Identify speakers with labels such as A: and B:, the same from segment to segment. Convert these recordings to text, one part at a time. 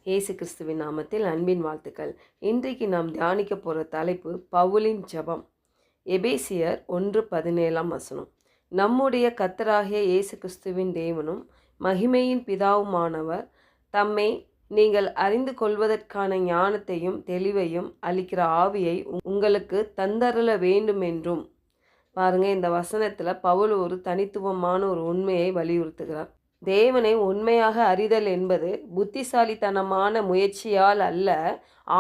A: இயேசு கிறிஸ்துவின் நாமத்தில் அன்பின் வாழ்த்துக்கள். இன்றைக்கு நாம் தியானிக்க போகிற தலைப்பு பவுலின் ஜெபம். எபேசியர் 1:17 நம்முடைய கர்த்தராகிய இயேசு கிறிஸ்துவின் தேவனும் மகிமையின் பிதாவுமானவர் தம்மை நீங்கள் அறிந்து கொள்வதற்கான ஞானத்தையும் தெளிவையும் அளிக்கிற ஆவியை உங்களுக்கு தந்தருள வேண்டும் என்றும். பாருங்க, இந்த வசனத்தில் பவுல் ஒரு தனித்துவமான ஒரு உண்மையை வலியுறுத்துகிறார். தேவனை உண்மையாக அறிதல் என்பது புத்திசாலித்தனமான முயற்சியால் அல்ல,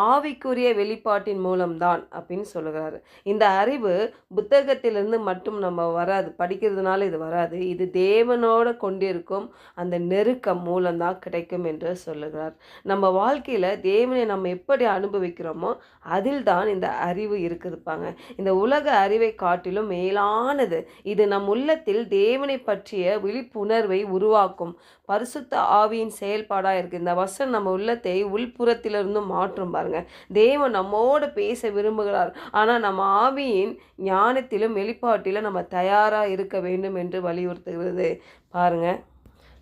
A: ஆவிக்குரிய வெளிப்பாட்டின் மூலம்தான் அப்படின்னு சொல்லுகிறாரு. இந்த அறிவு புத்தகத்திலிருந்து மட்டும் நம்ம வராது, படிக்கிறதுனால இது வராது. இது தேவனோட கொண்டிருக்கும் அந்த நெருக்கம் மூலம்தான் கிடைக்கும் என்று சொல்லுகிறார். நம்ம வாழ்க்கையில் தேவனை நம்ம எப்படி அனுபவிக்கிறோமோ அதில் தான் இந்த அறிவு இருக்குதுப்பாங்க. இந்த உலக அறிவை காட்டிலும் மேலானது. இது நம் உள்ளத்தில் தேவனை பற்றிய விழிப்புணர்வை உருவாக்கும் பரிசுத்த ஆவியின் செயல்பாடாக இருக்குது. இந்த வசனம் நம்ம உள்ளத்தை உள்புறத்திலிருந்து மாற்றும். பாருங்க, தேவன் நம்மோடு பேச விரும்புகிறார். ஆனால் நம்ம ஆவியின் ஞானத்திலும் வெளிப்பாட்டிலும் நம்ம தயாராக இருக்க வேண்டும் என்று வலியுறுத்துகிறது. பாருங்க,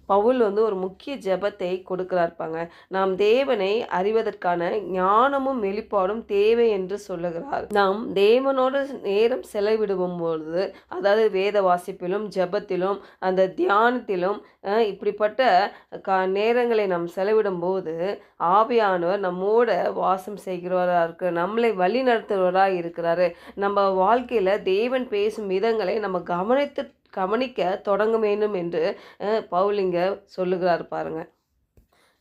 A: பவுல் ஒரு முக்கிய ஜெபத்தை கொடுக்கிறார்ப்பாங்க. நாம் தேவனை அறிவதற்கான ஞானமும் வெளிப்பாடும் தேவை என்று சொல்லுகிறார். நாம் தேவனோட நேரம் செலவிடும் பொழுது, அதாவது வேத வாசிப்பிலும் ஜெபத்திலும் அந்த தியானத்திலும் இப்படிப்பட்ட நேரங்களை நாம் செலவிடும் போது ஆவியானவர் நம்மோட வாசம் செய்கிறவராக இருக்கிற, நம்மளை வழி நடத்துகிறவராக இருக்கிறாரு. நம்ம வாழ்க்கையில் தேவன் பேசும் விதங்களை நம்ம கவனிக்க தொடங்க வேண்டும் என்று பவுல் இங்கே சொல்லுகிறார். பாருங்க,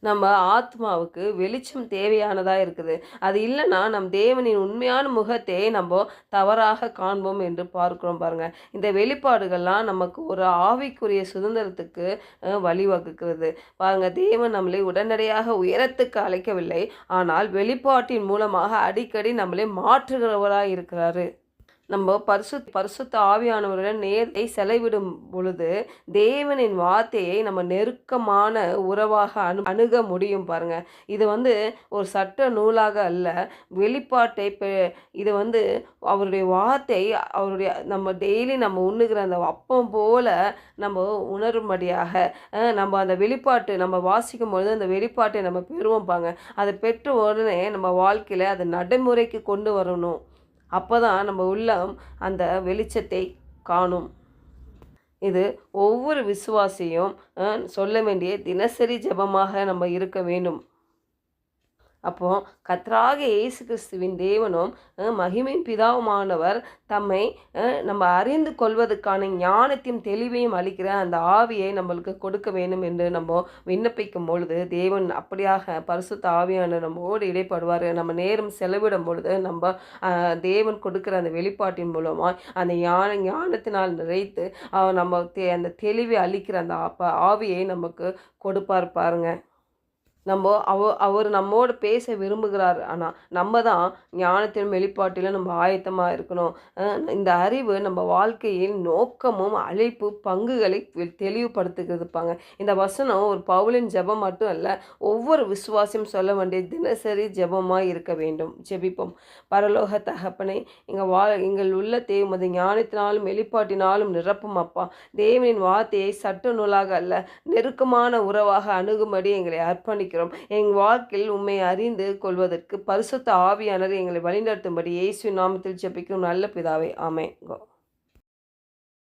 A: நம்ம ஆத்மாவுக்கு வெளிச்சம் தேவையானதாக இருக்குது. அது இல்லைன்னா நம் தேவனின் உண்மையான முகத்தை நம்ம தவறாக காண்போம் என்று பார்க்கிறோம். பாருங்கள், இந்த வெளிப்பாடுகள்லாம் நமக்கு ஒரு ஆவிக்குரிய சுதந்திரத்துக்கு வழிவகுக்கிறது. பாருங்கள், தேவன் நம்மளை உடனடியாக உயரத்துக்கு அழைக்கவில்லை, ஆனால் வெளிப்பாட்டின் மூலமாக அடிக்கடி நம்மளை மாற்றுகிறவராக இருக்கிறாரு. நம்ம பரிசுத்த ஆவியானவருடன் நேரத்தை செலவிடும் பொழுது தேவனின் வார்த்தையை நம்ம நெருக்கமான உறவாக அணுக முடியும். பாருங்க, இது ஒரு சட்ட நூலாக அல்ல, வெளிப்பாட்டை இது அவருடைய வார்த்தை, அவருடைய நம்ம டெய்லி நம்ம உண்ணுகிற அந்த அப்பம் போல நம்ம உணரும்படியாக நம்ம அந்த வெளிப்பாட்டு நம்ம வாசிக்கும் பொழுது அந்த வெளிப்பாட்டை நம்ம பெறுவோம். பாங்க, அதை பெற்ற உடனே நம்ம வாழ்க்கையில் அதை நடைமுறைக்கு கொண்டு வரணும். அப்போ தான் நம்ம உள்ளம் அந்த வெளிச்சத்தை காணும். இது ஒவ்வொரு விசுவாசியும் சொல்ல வேண்டிய தினசரி ஜெபமாக நம்ம இருக்க வேண்டும். அப்போ கர்த்தராகிய இயேசு கிறிஸ்துவின் தேவனும் மகிமையின் பிதாவுமானவர் தம்மை நம்ம அறிந்து கொள்வதற்கான ஞானத்தையும் தெளிவையும் அளிக்கிற அந்த ஆவியை நம்மளுக்கு கொடுக்க வேண்டும் என்று நம்ம விண்ணப்பிக்கும் பொழுது தேவன் அப்படியாக பரிசுத்த ஆவியான நம்மோடு இடைப்படுவார். நம்ம நேரம் செலவிடும் பொழுது நம்ம தேவன் கொடுக்குற அந்த வெளிப்பாட்டின் மூலமாக அந்த ஞானத்தினால் நிறைத்து நம்ம அந்த தெளிவை அளிக்கிற அந்த ஆவியை நமக்கு கொடுப்பார். பாருங்க, அவர் நம்மோடு பேச விரும்புகிறார். ஆனால் நம்ம தான் ஞானத்தின் வெளிப்பாட்டில் நம்ம ஆயத்தமாக இருக்கணும். இந்த அறிவு நம்ம வாழ்க்கையில் நோக்கமும் அழைப்பு பங்குகளை தெளிவுபடுத்துகிறதுப்பாங்க. இந்த வசனம் ஒரு பவுலின் ஜெபம் மட்டும் அல்ல, ஒவ்வொரு விசுவாசியும் சொல்ல வேண்டிய தினசரி ஜெபமாக இருக்க வேண்டும். ஜெபிப்போம். பரலோக தகப்பனை, எங்கள் உள்ளத்தை உமது ஞானத்தினாலும் வெளிப்பாட்டினாலும் நிரப்பும் அப்பா. தேவனின் வார்த்தையை சட்ட நூலாக அல்ல, நெருக்கமான உறவாக அணுகும்படி எங்களை அர்ப்பணிக்கிறோம். எங்கள் வாழ்க்கையில் உண்மை அறிந்து கொள்வதற்கு பரிசுத்த ஆவியானவர் எங்களை வழிநடத்தும்படி இயேசுவின் நாமத்தில் ஜெபிக்கும் நல்ல பிதாவே, ஆமென்.